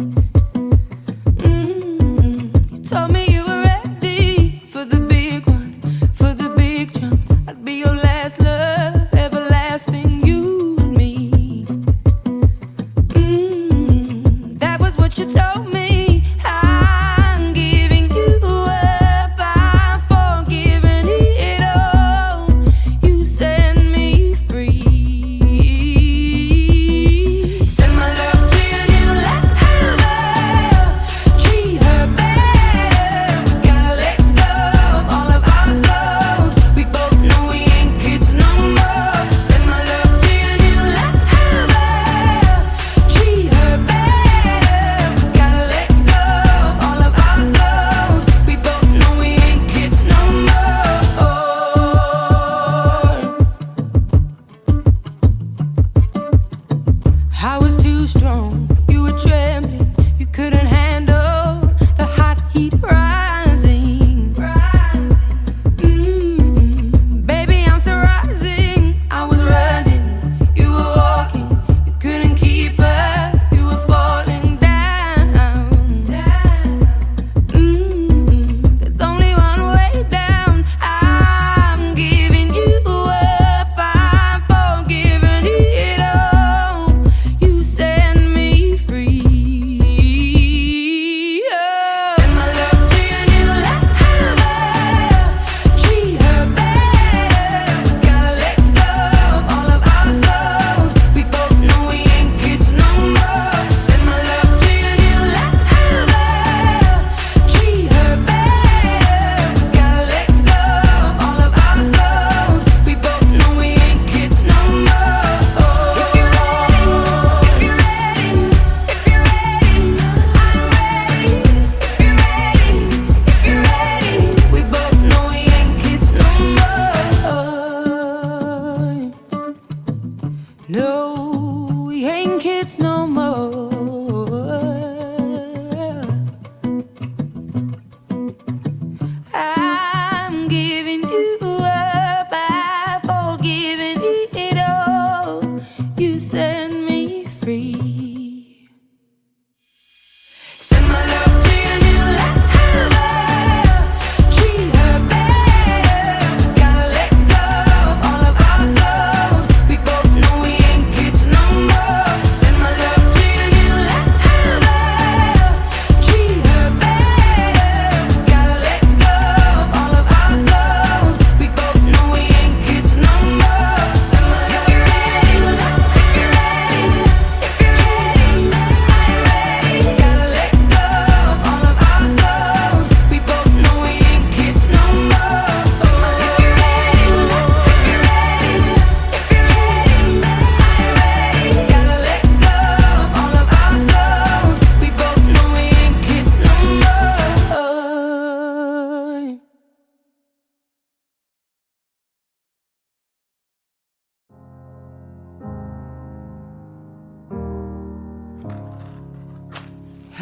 you told me you were ready for the big one, for the big jump. I'd be your last love, everlasting, you and me. That was what you told me. I'm giving you up, I'm forgiving it all. You said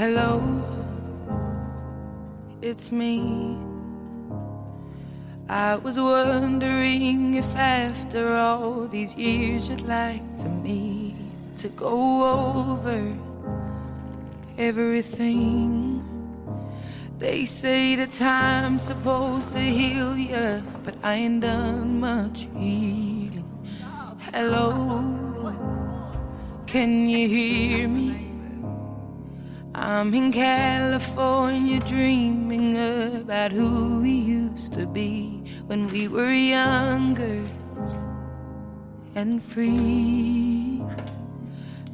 Hello, it's me. I was wondering if after all these years you'd like to meet to go over everything. They say the time's supposed to heal ya, but I ain't done much healing. Hello, can you hear me? I'm in California dreaming about who we used to be when we were younger and free.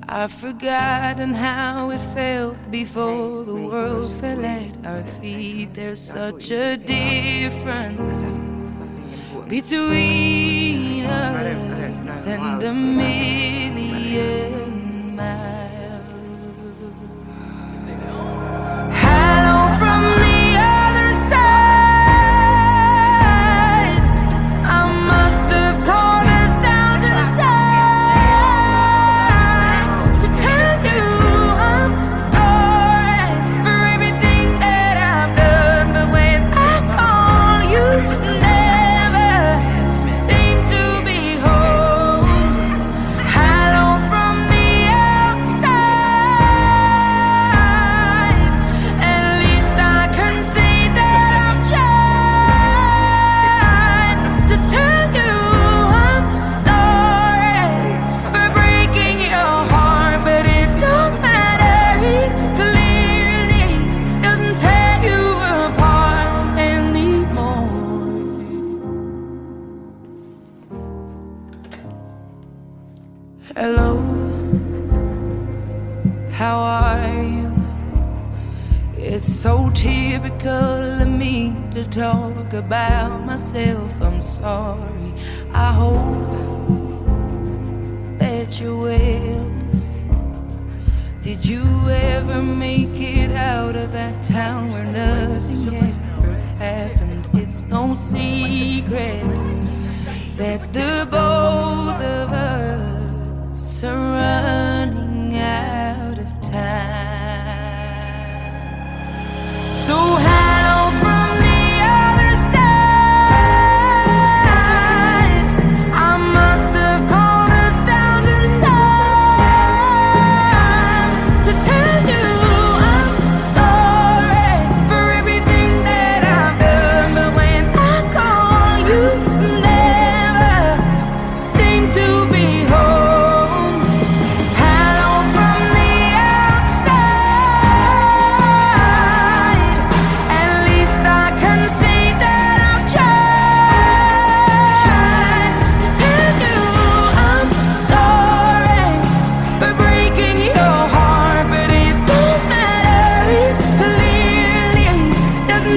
I've forgotten how it felt before the world fell at our feet. There's such a difference between us and a million miles. Hello, how are you? It's so typical of me to talk about myself. I'm sorry. I hope that you're well. Did you ever make it out of that town where nothing ever happened? It's no secret that the both of us are running out of time. So hello from the other side. I must have called 1,000 times to tell you I'm sorry for everything that I've done. But when I call, you never seem to be home.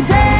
Take